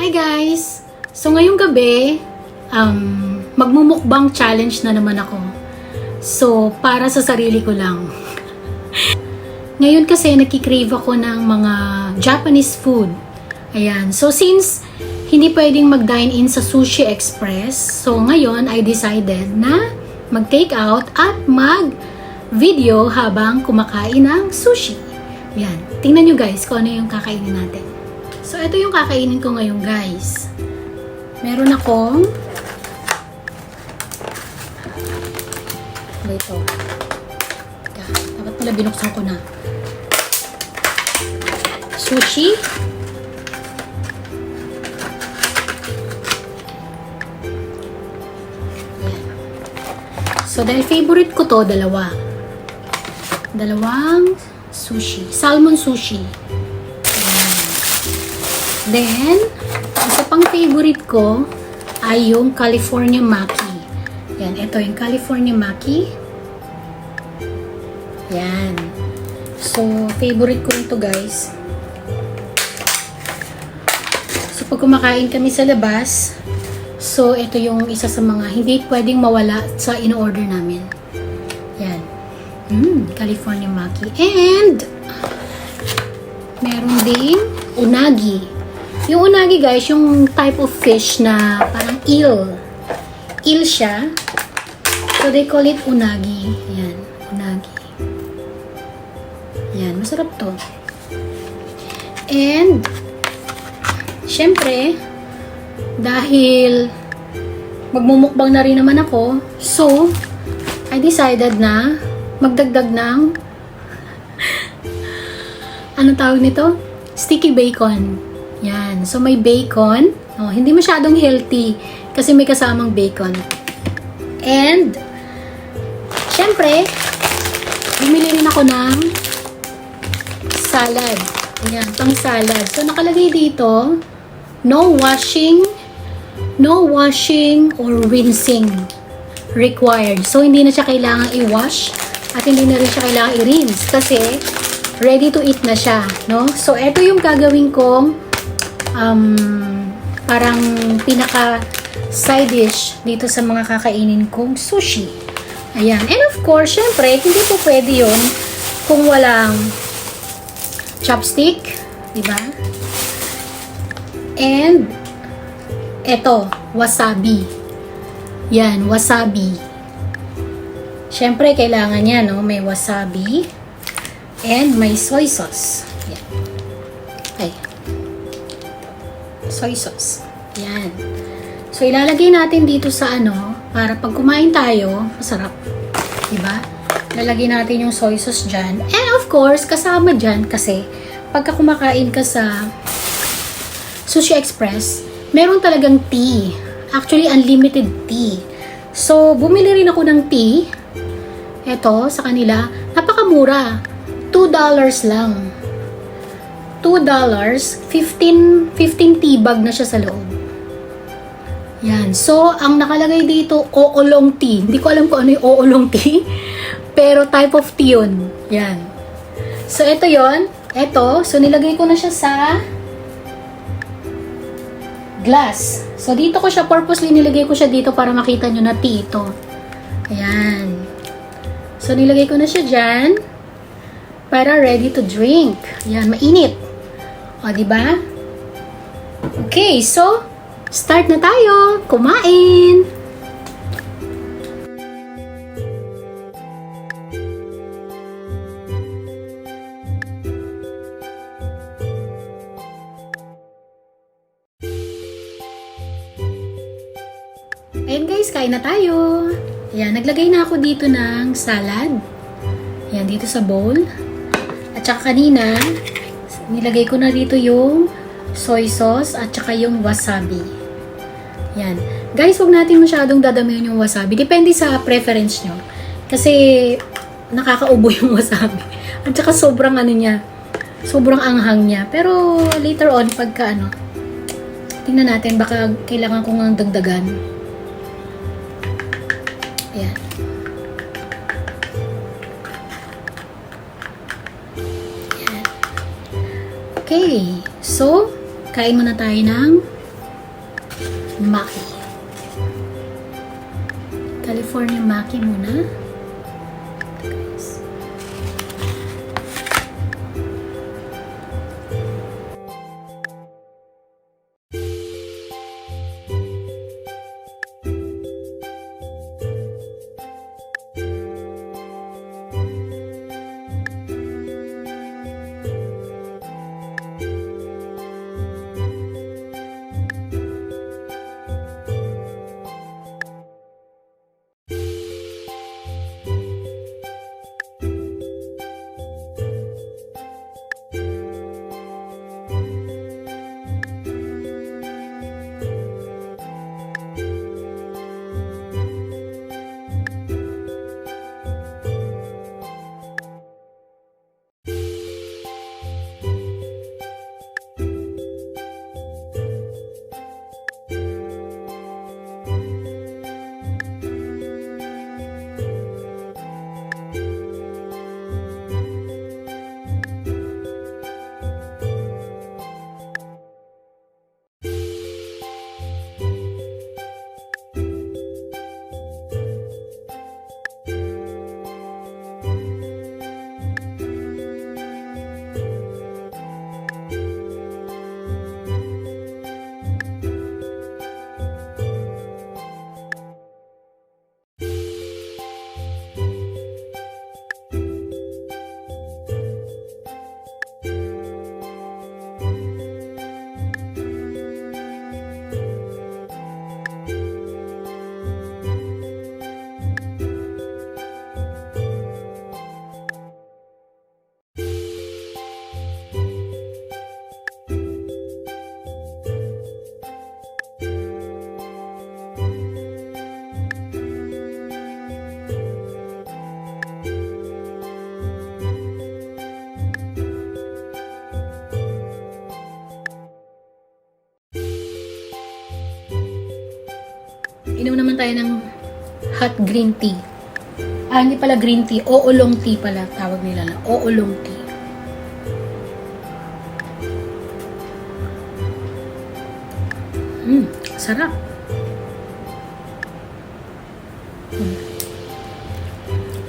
Hi guys! So ngayong gabi, magmumukbang challenge na naman ako. So para sa sarili ko lang. Ngayon kasi nagki-crave ako ng mga Japanese food. Ayan. So since hindi pwedeng mag-dine in sa Sushi Express, so ngayon I decided na mag-take out at mag-video habang kumakain ng sushi. Ayan. Tingnan nyo guys kung ano yung kakainin natin. So, ito yung kakainin ko ngayon, guys. Meron akong ito. Dapat pala binuksan ko na. Sushi. Ayan. So, dahil favorite ko to, dalawang sushi. Salmon sushi. Then, isa pang favorite ko ay yung California Maki. Yan, ito yung California Maki. Yan. So, favorite ko ito guys. So, pag kumakain kami sa labas, so, ito yung isa sa mga hindi pwedeng mawala sa in-order namin. Yan. California Maki. And, meron ding unagi. Yung unagi guys, yung type of fish na parang eel. Eel siya. So they call it unagi. Ayan, unagi. Ayan, masarap to. And, syempre, dahil magmumukbang na rin naman ako, so, I decided na magdagdag ng anong tawag nito? Sticky bacon. Yan. So, may bacon. Oh, hindi masyadong healthy kasi may kasamang bacon. And, syempre, bumili rin ako ng salad. Yan, pang salad. So, nakalagay dito, no washing or rinsing required. So, hindi na siya kailangan i-wash at hindi na rin siya kailangan i-rinse kasi ready to eat na siya, no? So, ito yung gagawin kong parang pinaka side dish dito sa mga kakainin kong sushi. Ayan. And of course, syempre, hindi po pwede yun kung walang chopstick, diba? And eto, wasabi. Yan, wasabi. Syempre, kailangan yan, no? May wasabi and may soy sauce. Yan. Okay. Soy sauce. Yan. So, ilalagay natin dito sa para pag kumain tayo, masarap. Diba? Ilalagay natin yung soy sauce dyan. And of course, kasama dyan kasi pagka kumakain ka sa Sushi Express, meron talagang tea. Actually, unlimited tea. So, bumili rin ako ng tea. Ito, sa kanila, napakamura. $2 lang. $2, 15 tea bag na siya sa loob. Yan. So, ang nakalagay dito, oolong tea. Hindi ko alam kung ano yung oolong tea. Pero type of tea yun. Yan. So, ito yon. Ito. So, nilagay ko na siya sa glass. So, dito ko siya, purposely nilagay ko siya dito para makita nyo na tea ito. Ayan. So, nilagay ko na siya dyan para ready to drink. Yan. Mainit. O, diba? Okay, so, start na tayo. Kumain! Ayan guys, kain na tayo. Ayan, naglagay na ako dito ng salad. Ayan, dito sa bowl. At saka kanina, nilagay ko na dito yung soy sauce at saka yung wasabi. Yan. Guys, huwag natin masyadong dadamihan yung wasabi. Depende sa preference nyo. Kasi nakakaubo yung wasabi. At saka sobrang sobrang anghang niya. Pero later on, pagka tingnan natin, baka kailangan ko ngang dagdagan. Yan. Okay. So, kain muna tayo ng Maki. California Maki muna. Inom naman tayo ng hot green tea. Hindi pala green tea. Oolong tea pala. Tawag nila na. Oolong tea. Sarap.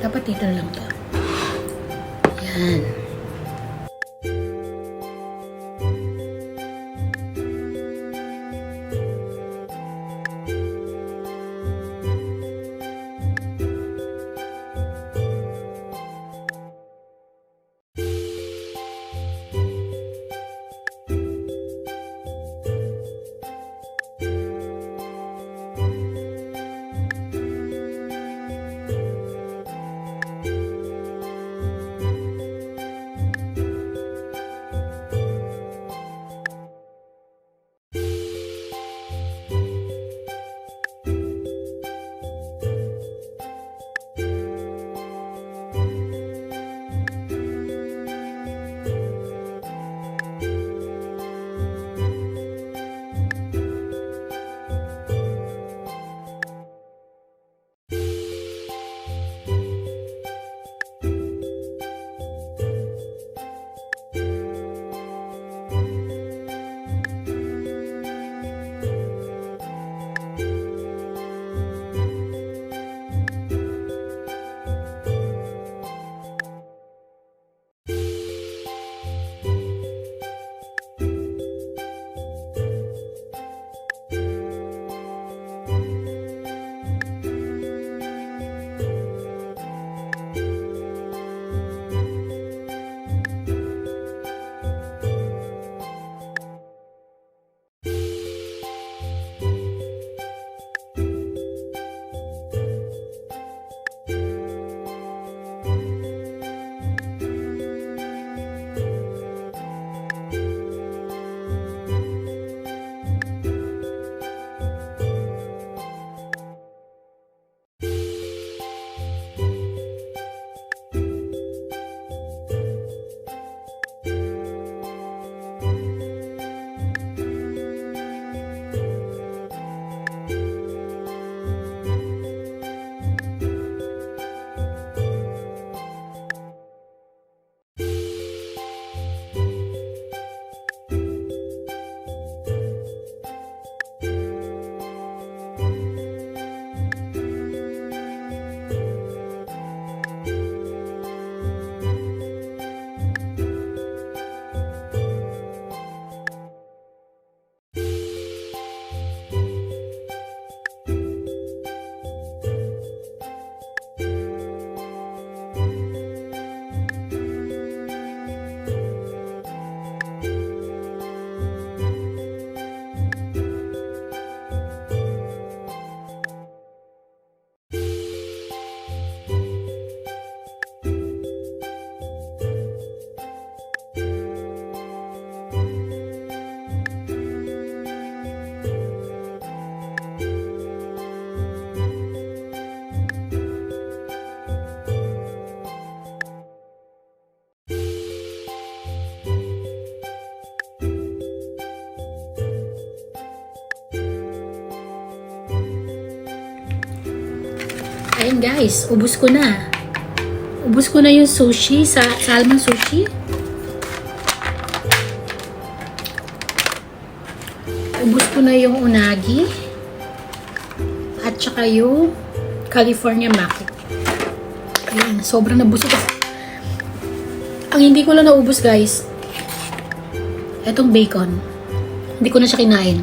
Dapat dito na lang to. Yan. Ayan guys, ubos ko na. Ubos ko na yung sushi, salmon sushi. Ubos ko na yung unagi. At saka yung California maki. Ayan, sobrang nabusog ako. Ang hindi ko lang naubos guys, etong bacon. Hindi ko na siya kinain.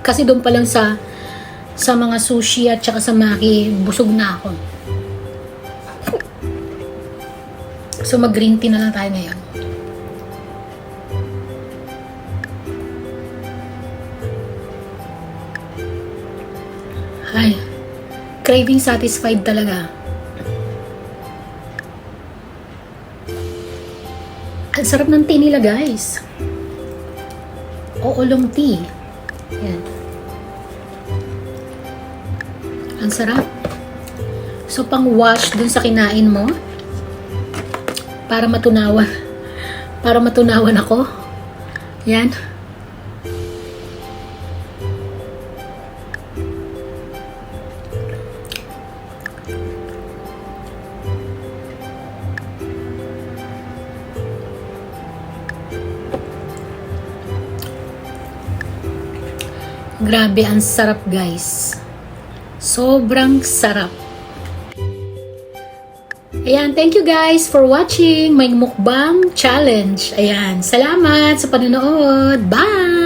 Kasi doon pa lang sa mga sushi at saka sa maki, busog na ako. So mag green tea na lang tayo ngayon. Ay, craving satisfied talaga. Ang sarap ng tea nila guys. Oolong tea. Yan. Ang sarap. So, pang wash dun sa kinain mo. Para matunawan. Para matunawan ako. Yan. Grabe, ang sarap guys. Sobrang sarap. Ayan, thank you guys for watching my mukbang challenge. Ayan, salamat sa panonood. Bye!